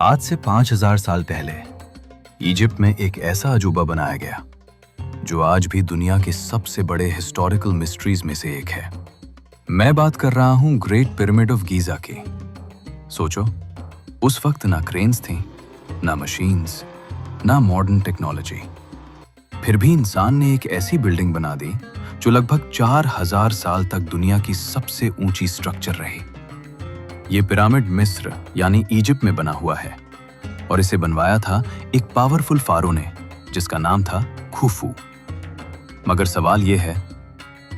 आज से 5000 साल पहले इजिप्ट में एक ऐसा अजूबा बनाया गया जो आज भी दुनिया के सबसे बड़े हिस्टोरिकल मिस्ट्रीज में से एक है। मैं बात कर रहा हूं ग्रेट पिरामिड ऑफ गीजा की। सोचो, उस वक्त ना क्रेन्स थी, ना मशीन्स, ना मॉडर्न टेक्नोलॉजी, फिर भी इंसान ने एक ऐसी बिल्डिंग बना दी जो लगभग 4000 साल तक दुनिया की सबसे ऊंची स्ट्रक्चर रही। ये पिरामिड मिस्र यानी इजिप्ट में बना हुआ है और इसे बनवाया था एक पावरफुल फारो ने जिसका नाम था खुफू। मगर सवाल यह है,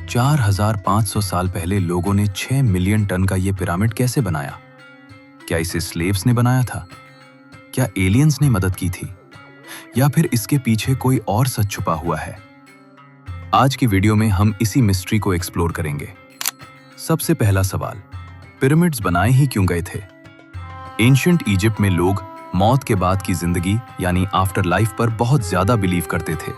4500 साल पहले लोगों ने 6 मिलियन टन का यह पिरामिड कैसे बनाया? क्या इसे स्लेव्स ने बनाया था? क्या एलियंस ने मदद की थी? या फिर इसके पीछे कोई और सच छुपा हुआ है? आज की वीडियो में हम इसी मिस्ट्री को एक्सप्लोर करेंगे। सबसे पहला सवाल, पिरामिड्स बनाए ही क्यों गए थे? एंशिएंट इजिप्ट में लोग मौत के बाद की जिंदगी यानी आफ्टर लाइफ पर बहुत ज्यादा बिलीव करते थे।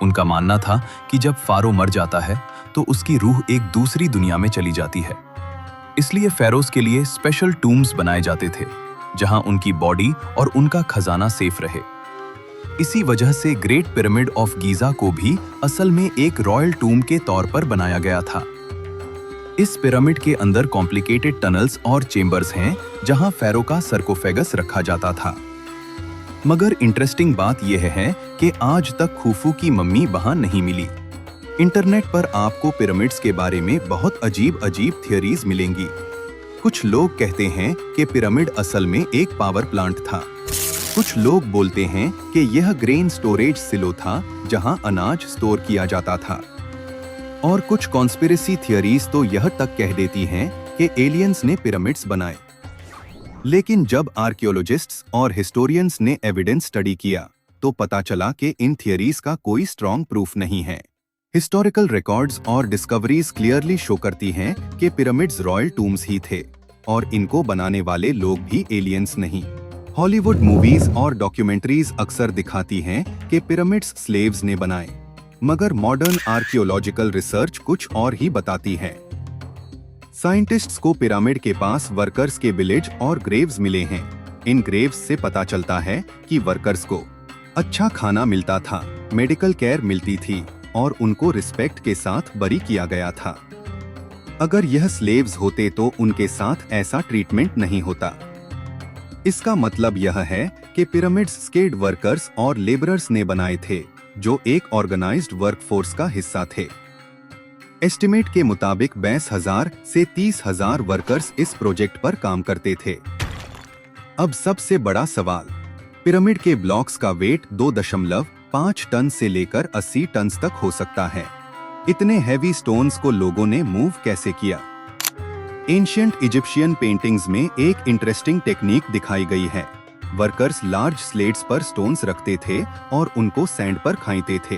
उनका मानना था कि जब फारो मर जाता है तो उसकी रूह एक दूसरी दुनिया में चली जाती है। इसलिए फेरोस के लिए स्पेशल टूम्स बनाए जाते थे जहां उनकी बॉडी और उनका खजाना सेफ रहे। इसी वजह से ग्रेट पिरामिड ऑफ गीजा को भी असल में एक रॉयल टूम के तौर पर बनाया गया था। इस पिरामिड के अंदर कॉम्प्लिकेटेड टनल्स और चेंबर्स हैं जहां फेरो का सरकोफेगस रखा जाता था। मगर इंटरेस्टिंग बात यह है कि आज तक खुफू की मम्मी वहां नहीं मिली। इंटरनेट पर आपको पिरामिड्स के बारे में बहुत अजीब थियरीज मिलेंगी। कुछ लोग कहते हैं कि पिरामिड असल में एक पावर प्लांट था। कुछ लोग बोलते हैं कि यह ग्रेन स्टोरेज सिलो था जहां अनाज स्टोर किया जाता था। और कुछ कॉन्स्पिरेसी थियरीज तो यह तक कह देती हैं कि एलियंस ने पिरामिड्स बनाए। लेकिन जब आर्कियोलॉजिस्ट्स और हिस्टोरियंस ने एविडेंस स्टडी किया तो पता चला कि इन थियरीज का कोई स्ट्रॉन्ग प्रूफ नहीं है। हिस्टोरिकल रिकॉर्ड्स और डिस्कवरीज क्लियरली शो करती हैं कि पिरामिड्स रॉयल टूम्स ही थे और इनको बनाने वाले लोग भी एलियंस नहीं। हॉलीवुड मूवीज और डॉक्यूमेंट्रीज अक्सर दिखाती हैं कि पिरामिड्स स्लेव्स ने बनाए, मगर मॉडर्न आर्कियोलॉजिकल रिसर्च कुछ और ही बताती है। साइंटिस्ट्स को पिरामिड के पास वर्कर्स के विलेज और ग्रेव्स मिले हैं। इन ग्रेव्स से पता चलता है कि वर्कर्स को अच्छा खाना मिलता था, मेडिकल केयर मिलती थी और उनको रिस्पेक्ट के साथ बरी किया गया था। अगर यह स्लेव्स होते तो उनके साथ ऐसा ट्रीटमेंट नहीं होता। इसका मतलब यह है कि पिरामिड्स स्किल्ड वर्कर्स और लेबरर्स ने बनाए थे जो एक ऑर्गेनाइज्ड वर्कफोर्स का हिस्सा थे। एस्टिमेट के मुताबिक 22,000 से 30,000 वर्कर्स इस प्रोजेक्ट पर काम करते थे। अब सबसे बड़ा सवाल, पिरामिड के ब्लॉक्स का वेट 2.5 टन से लेकर 80 टन तक हो सकता है। इतने हैवी स्टोन्स को लोगों ने मूव कैसे किया? एंशिएंट इजिप्शियन पेंटिंग्स में एक इंटरेस्टिंग टेक्निक दिखाई गई है। वर्कर्स लार्ज स्लेट्स पर स्टोन्स रखते थे और उनको सैंड पर खाईते थे।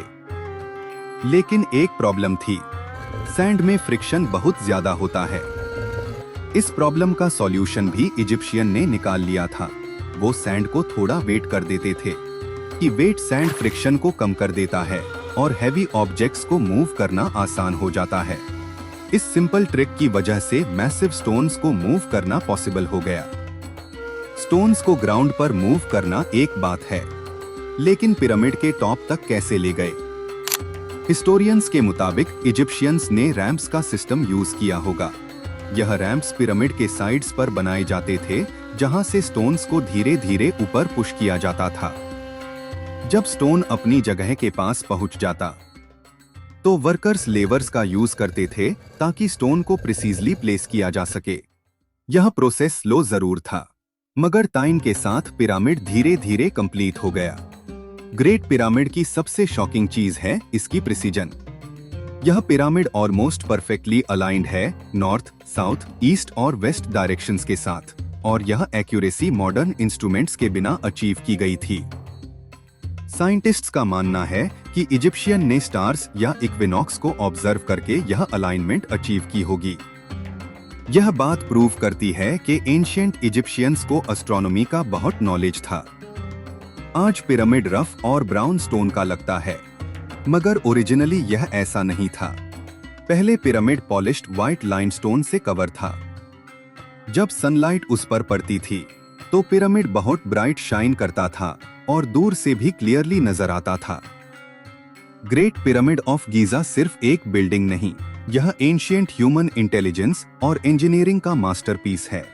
लेकिन एक प्रॉब्लम थी, सैंड में फ्रिक्शन बहुत ज्यादा होता है। इस प्रॉब्लम का सॉल्यूशन भी इजिप्शियन ने निकाल लिया था। वो सैंड को थोड़ा वेट कर देते थे कि वेट सैंड फ्रिक्शन को कम कर देता है और हैवी ऑब्जेक्ट्स को मूव करना आसान हो जाता है। इस सिंपल ट्रिक की वजह से मैसिव स्टोन्स को मूव करना पॉसिबल हो गया। स्टोन्स को ग्राउंड पर मूव करना एक बात है, लेकिन पिरामिड के टॉप तक कैसे ले गए? हिस्टोरियंस के मुताबिक इजिप्शियंस ने रैंप्स का सिस्टम यूज किया होगा। यह रैंप्स पिरामिड के साइड्स पर बनाए जाते थे जहां से स्टोन्स को धीरे धीरे ऊपर पुश किया जाता था। जब स्टोन अपनी जगह के पास पहुंच जाता तो वर्कर्स लेवर्स का यूज करते थे ताकि स्टोन को प्रिसीजली प्लेस किया जा सके। यह प्रोसेस स्लो जरूर था, मगर टाइम के साथ पिरामिड धीरे धीरे कंप्लीट हो गया। ग्रेट पिरामिड की सबसे शॉकिंग चीज है इसकी प्रिसीजन। यह पिरामिड ऑलमोस्ट परफेक्टली अलाइंड है नॉर्थ, साउथ, ईस्ट और वेस्ट डायरेक्शंस के साथ, और यह एक्यूरेसी मॉडर्न इंस्ट्रूमेंट्स के बिना अचीव की गई थी। साइंटिस्ट्स का मानना है कि इजिप्शियन ने स्टार्स या इक्विनॉक्स को ऑब्जर्व करके यह अलाइनमेंट अचीव की होगी। यह बात प्रूव करती है कि एंशिएंट इजिप्शियंस को एस्ट्रोनॉमी का बहुत नॉलेज था। आज पिरामिड रफ और ब्राउन स्टोन का लगता है, मगर ओरिजिनली यह ऐसा नहीं था। पहले पिरामिड पॉलिश्ड व्हाइट लाइमस्टोन से कवर था। जब सनलाइट उस पर पड़ती थी तो पिरामिड बहुत ब्राइट शाइन करता था और दूर से भी क्लियरली नजर आता था। ग्रेट पिरामिड ऑफ गीजा सिर्फ एक बिल्डिंग नहीं, यह एंशिएंट ह्यूमन इंटेलिजेंस और इंजीनियरिंग का मास्टरपीस है।